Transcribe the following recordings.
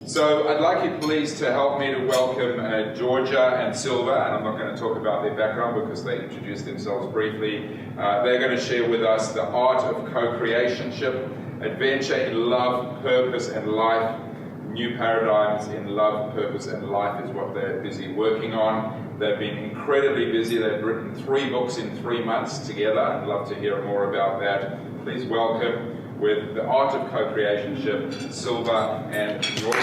So I'd like you please to help me to welcome Georgia and Silva, and I'm not going to talk about their background because they introduced themselves briefly. They're going to share with us the art of co-creationship, adventure in love, purpose and life. New paradigms in love, purpose and life is what they're busy working on. They've been incredibly busy. They've written 3 books in 3 months together. I'd love to hear more about that. Please welcome, with the art of co-creationship, Silva and Georgia.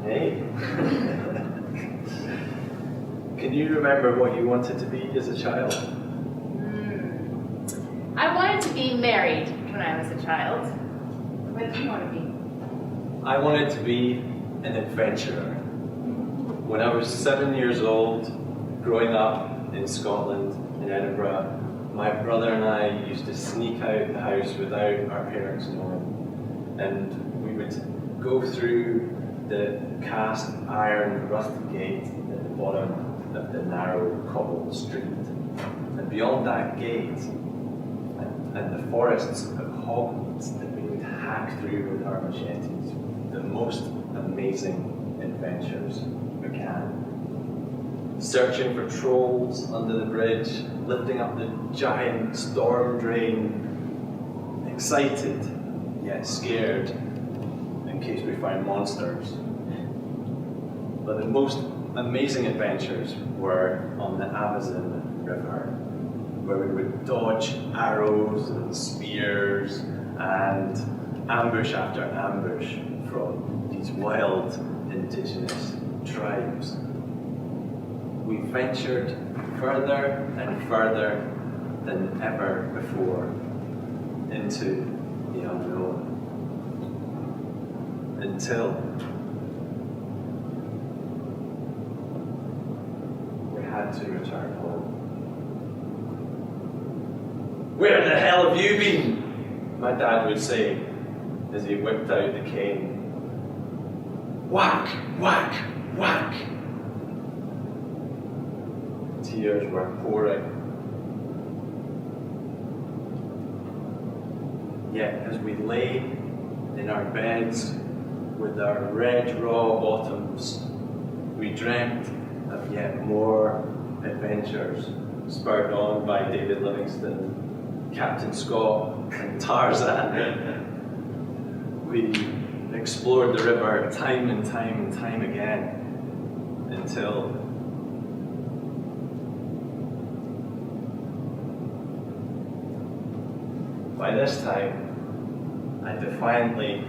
Hey. Can you remember what you wanted to be as a child? I wanted to be married when I was a child. What did you want to be? I wanted to be an adventurer. When I was 7 years old, growing up in Scotland, in Edinburgh, my brother and I used to sneak out the house without our parents knowing. And we would go through the cast iron rusty gate at the bottom of the narrow cobbled street. And beyond that gate, and the forests of hogweeds that we would hack through with our machetes, the most amazing adventures began. Searching for trolls under the bridge, lifting up the giant storm drain, excited yet scared in case we find monsters. But the most amazing adventures were on the Amazon River, where we would dodge arrows and spears and ambush after ambush from these wild indigenous tribes. We ventured further and further than ever before into the unknown, until we had to return home. "Where the hell have you been?" my dad would say as he whipped out the cane. Whack, whack, whack. Tears were pouring. Yet as we lay in our beds with our red raw bottoms, we dreamt of yet more adventures spurred on by David Livingstone, Captain Scott and Tarzan. We explored the river time and time and time again until by this time I defiantly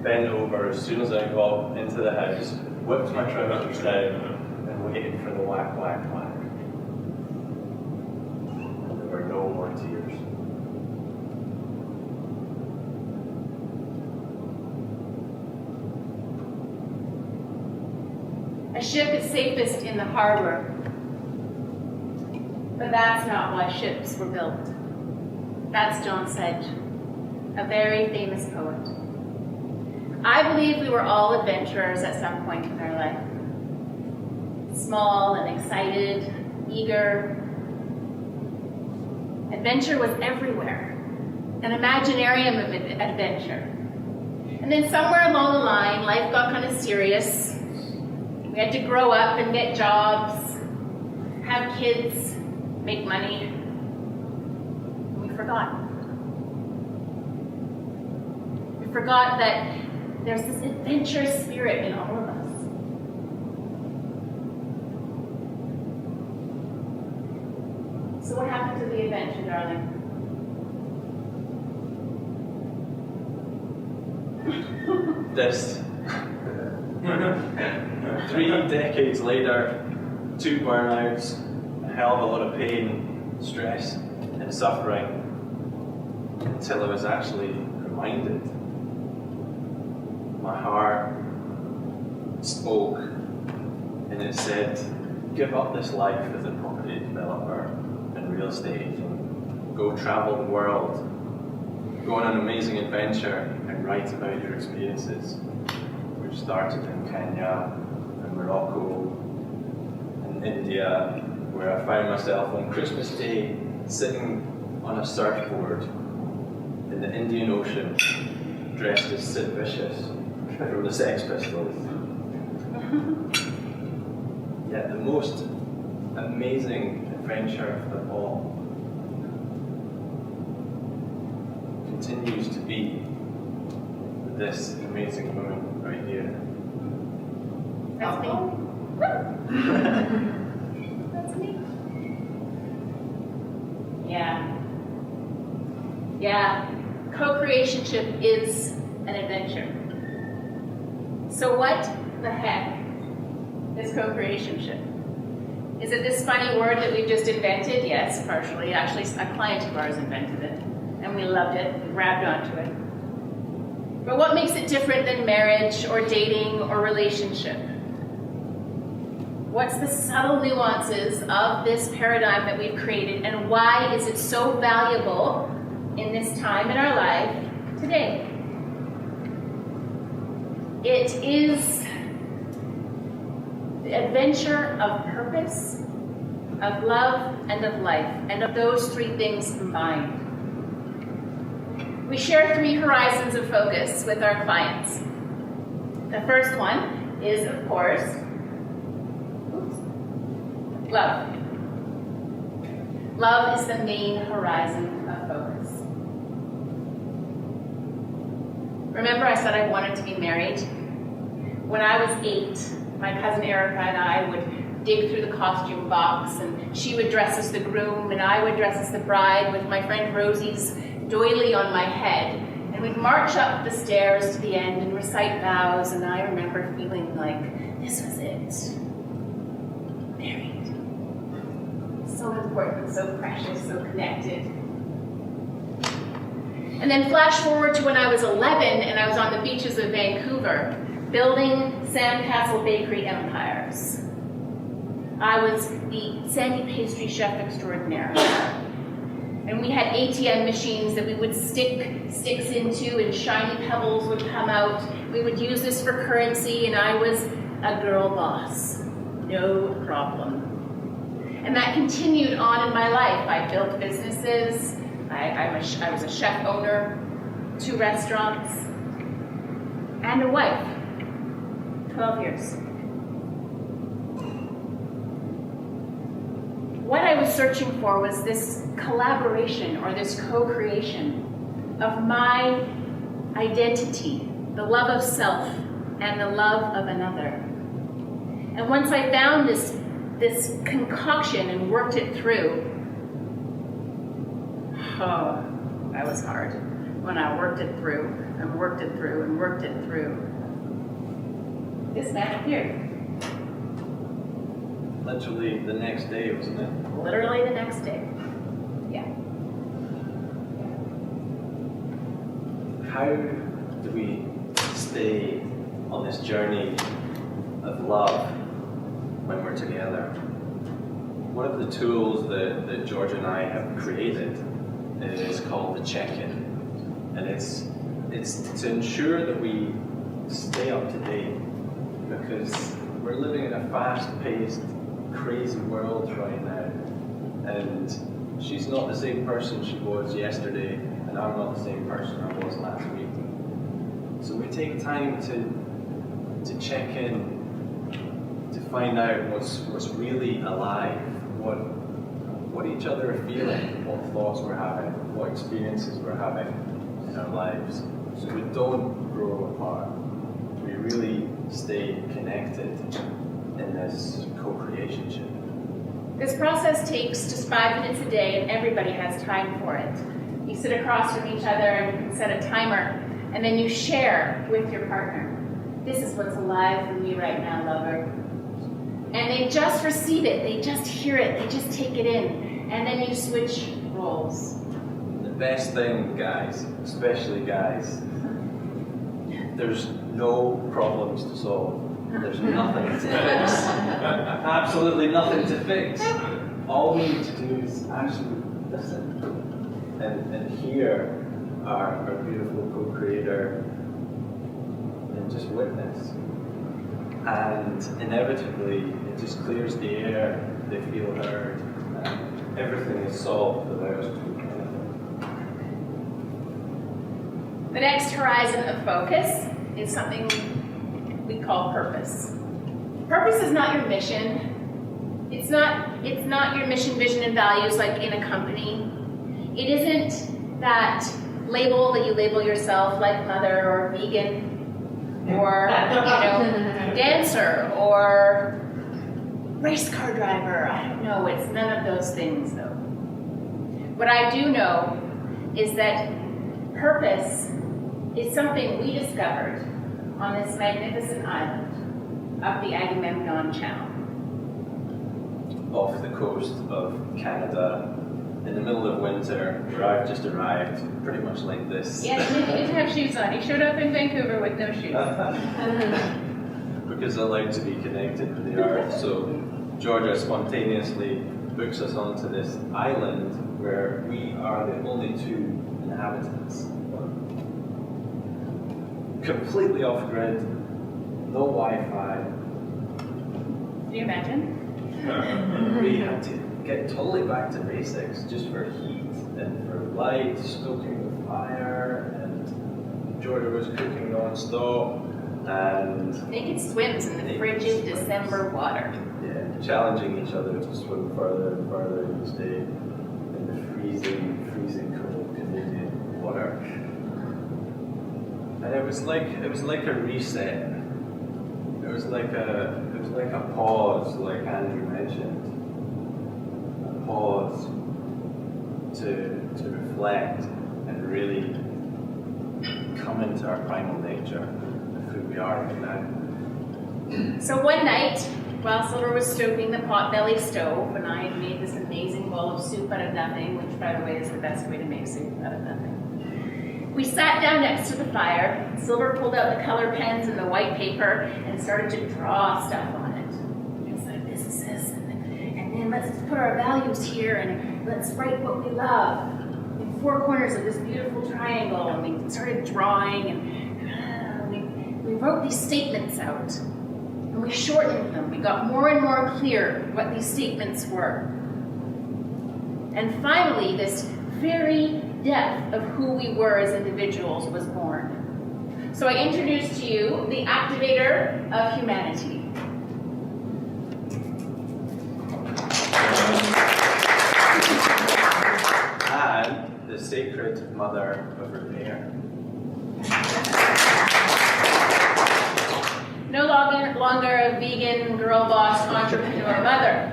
bent over as soon as I got into the house, whipped my trousers down and waited for the whack, whack, whack. There were no more tears. A ship is safest in the harbor. But that's not why ships were built. That's John Sedge, a very famous poet. I believe we were all adventurers at some point in our life. Small and excited, eager. Adventure was everywhere. An imaginarium of adventure. And then somewhere along the line, life got kind of serious. We had to grow up and get jobs, have kids, make money. And we forgot. We forgot that there's this adventurous spirit in all of us. So what happened to the adventure, darling? This. 3 decades later, 2 burnouts, a hell of a lot of pain, stress, and suffering, until I was actually reminded. My heart spoke, and it said, give up this life as a property developer and real estate, and go travel the world, go on an amazing adventure, and write about your experiences, which started in Kenya and Morocco and India, where I found myself on Christmas Day sitting on a surfboard in the Indian Ocean, dressed as Sid Vicious from the Sex Pistols. Yet the most amazing adventure of all continues to be this amazing woman right here. That's me. That's me. Yeah. Yeah. Co-creationship is an adventure. So what the heck is co-creationship? Is it this funny word that we've just invented? Yes, partially. Actually, a client of ours invented it, and we loved it, we grabbed onto it. But what makes it different than marriage or dating or relationship? What's the subtle nuances of this paradigm that we've created, and why is it so valuable in this time in our life today? It is the adventure of purpose, of love, and of life, and of those three things combined. We share 3 horizons of focus with our clients. The first one is, of course, love. Love is the main horizon of focus. Remember I said I wanted to be married? When I was 8, my cousin Erica and I would dig through the costume box, and she would dress as the groom and I would dress as the bride with my friend Rosie's doily on my head. And we'd march up the stairs to the end and recite vows, and I remember feeling like this was it. Married. So important, so precious, so connected. And then flash forward to when I was 11 and I was on the beaches of Vancouver, building sandcastle bakery empires. I was the sandy pastry chef extraordinaire. And we had ATM machines that we would stick sticks into, and shiny pebbles would come out. We would use this for currency, and I was a girl boss. No problem. And that continued on in my life. I built businesses. I was a chef owner, 2 restaurants, and a wife. 12 years. What I was searching for was this collaboration or this co-creation of my identity, the love of self and the love of another. And once I found this concoction and worked it through, oh, that was hard. When I worked it through and worked it through and worked it through, this man appeared. Literally the next day, wasn't it? Literally the next day. Yeah. How do we stay on this journey of love when we're together? One of the tools that George and I have created is called the check-in. And it's to ensure that we stay up to date, because we're living in a fast-paced, crazy world right now, and she's not the same person she was yesterday, and I'm not the same person I was last week. So we take time to check in, to find out what's really alive, what each other are feeling, what thoughts we're having, what experiences we're having in our lives, so we don't grow apart. We really stay connected in this co-creationship. This process takes just 5 minutes a day, and everybody has time for it. You sit across from each other and you can set a timer, and then you share with your partner. This is what's alive for me right now, lover. And they just receive it, they just hear it, they just take it in, and then you switch roles. The best thing, guys, especially guys, there's no problems to solve. There's nothing to fix. Absolutely nothing to fix. All we need to do is actually listen and hear our beautiful co-creator and inevitably it just clears the air, they feel heard, and everything is solved without us doing anything. The next horizon of focus is something we call purpose. Purpose is not your mission. It's not your mission, vision, and values like in a company. It isn't that label that you label yourself like mother or vegan or dancer or race car driver. I don't know. It's none of those things though. What I do know is that purpose is something we discovered on this magnificent island of the Agamemnon Channel. Off the coast of Canada, in the middle of winter, where I've just arrived, pretty much like this. Yes, he didn't have shoes on. He showed up in Vancouver with no shoes. Because I like to be connected with the earth, so Georgia spontaneously books us onto this island where we are the only two inhabitants. Completely off grid, no Wi-Fi. Can you imagine? We had to get totally back to basics just for heat and for light, stoking the fire, and Georgia was cooking non-stop, and Naked swims in the frigid December water. yeah, challenging each other to swim further and further each day in the freezing cold Canadian water. And it was like a reset. It was like a pause, like Andrew mentioned. A pause to reflect and really come into our primal nature of who we are right now. So one night, while Silver was stoking the potbelly stove, and I had made this amazing bowl of soup out of nothing, which by the way is the best way to make soup out of nothing. We sat down next to the fire. Silver pulled out the color pens and the white paper and started to draw stuff on it. It's like, this is this, and then let's put our values here, and let's write what we love in four corners of this beautiful triangle. And we started drawing, and we wrote these statements out, and we shortened them. We got more and more clear what these statements were. And finally, this very depth of who we were as individuals was born. So I introduce to you the activator of humanity. And the sacred mother of repair. No longer a vegan, girl boss, entrepreneur mother.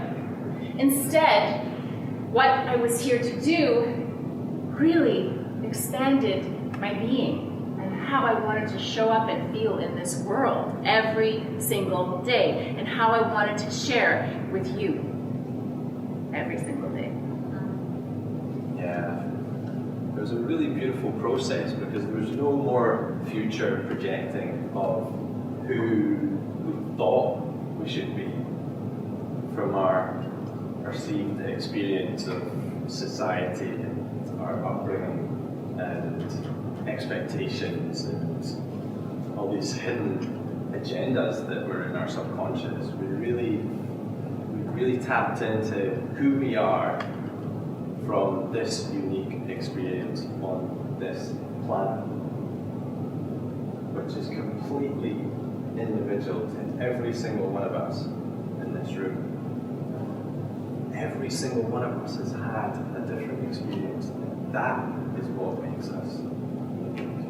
Instead, what I was here to do really expanded my being and how I wanted to show up and feel in this world every single day, and how I wanted to share with you every single day. Yeah. It was a really beautiful process because there was no more future projecting of who we thought we should be from our perceived experience of society and our upbringing and expectations and all these hidden agendas that were in our subconscious. We really tapped into who we are from this unique experience on this planet, which is completely individual to every single one of us in this room. Every single one of us has had a different experience. That is what makes us unique.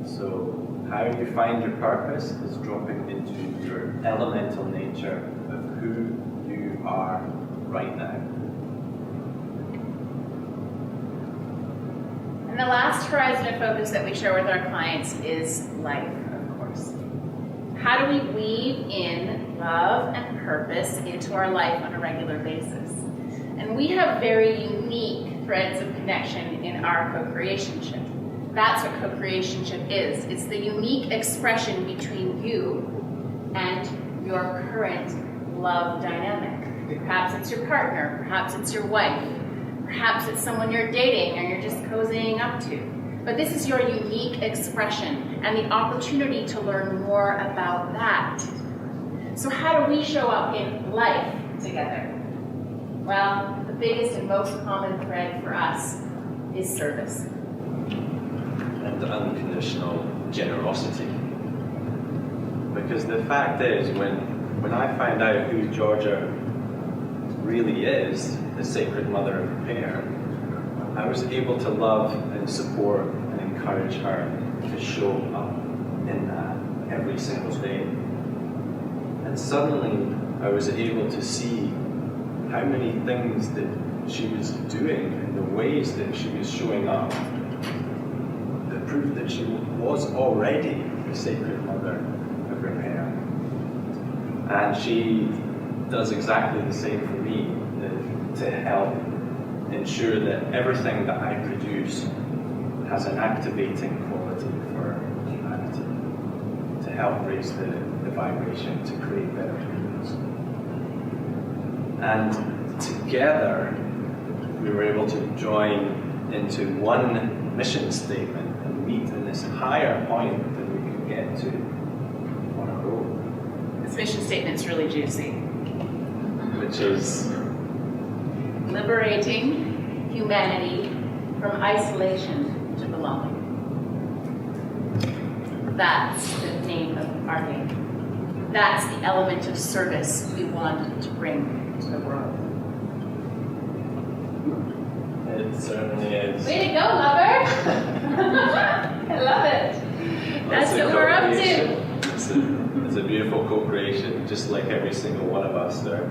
So, how you find your purpose is dropping into your elemental nature of who you are right now. And the last horizon of focus that we share with our clients is life, of course. How do we weave in love and purpose into our life on a regular basis? And we have very unique threads of connection in our co-creationship. That's what co-creationship is. It's the unique expression between you and your current love dynamic. Perhaps it's your partner, perhaps it's your wife, perhaps it's someone you're dating and you're just cozying up to. But this is your unique expression and the opportunity to learn more about that. So how do we show up in life together? Well, the biggest and most common thread for us is service. And unconditional generosity. Because the fact is, when I find out who Georgia really is, the Sacred Mother of Repair, I was able to love and support and encourage her to show up in that every single day. And suddenly I was able to see how many things that she was doing and the ways that she was showing up that proved that she was already the Sacred Mother of Repair. And she does exactly the same for me, to help ensure that everything that I produce has an activating quality for humanity, to help raise the vibration, to create better humans. And together, we were able to join into one mission statement and meet in this higher point that we could get to on our own. This mission statement's really juicy. Which is liberating humanity from isolation to belonging. That's the name of our game. That's the element of service we want to bring to the world. It certainly is. Way to go, lover! I love it. That's what we're up to. It's a beautiful co-creation, just like every single one of us are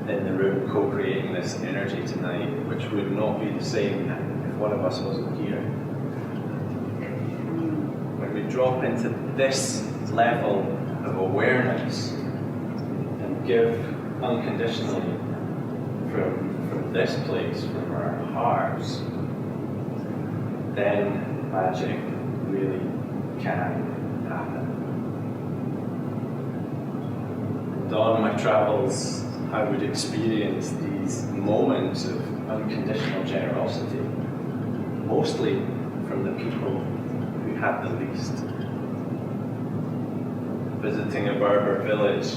in the room co-creating this energy tonight, which would not be the same if one of us wasn't here. When we drop into this level of awareness and give unconditionally from this place, from our hearts, then magic really can happen. And on my travels, I would experience these moments of unconditional generosity, mostly from the people who had the least. Visiting a Berber village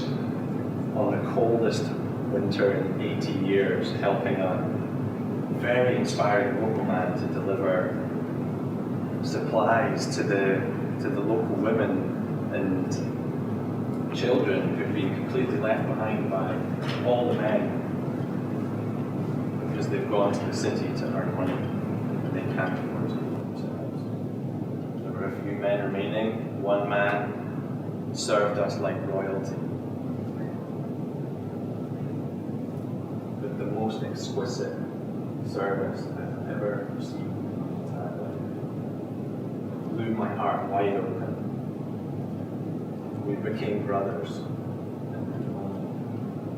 on the coldest winter in 80 years, helping a very inspiring local man to deliver supplies to the local women and children who've been completely left behind by all the men because they've gone to the city to earn money and they can't afford to feed themselves. There were a few men remaining. One man served us like royalty with the most exquisite service I've ever received in my entire life. Blew my heart wide open. We became brothers and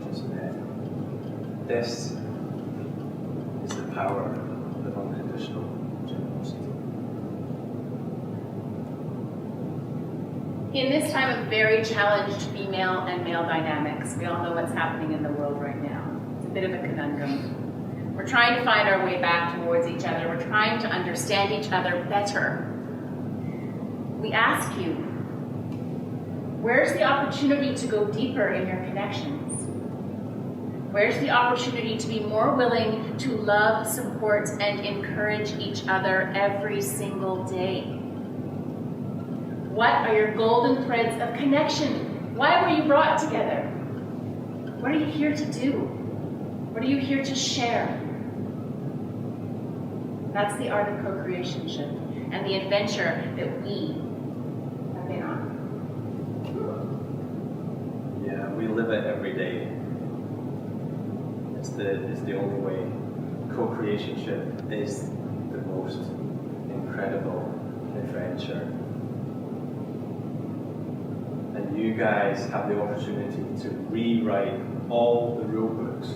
just met. This is the power of unconditional generosity. In this time of very challenged female and male dynamics, we all know what's happening in the world right now. It's a bit of a conundrum. We're trying to find our way back towards each other. We're trying to understand each other better. We ask you, where's the opportunity to go deeper in your connections? Where's the opportunity to be more willing to love, support, and encourage each other every single day? What are your golden threads of connection? Why were you brought together? What are you here to do? What are you here to share? That's the art of co-creationship and the adventure that we have been on. Yeah, we live it every day. It's the only way. Co-creationship is the most incredible adventure. And you guys have the opportunity to rewrite all the rule books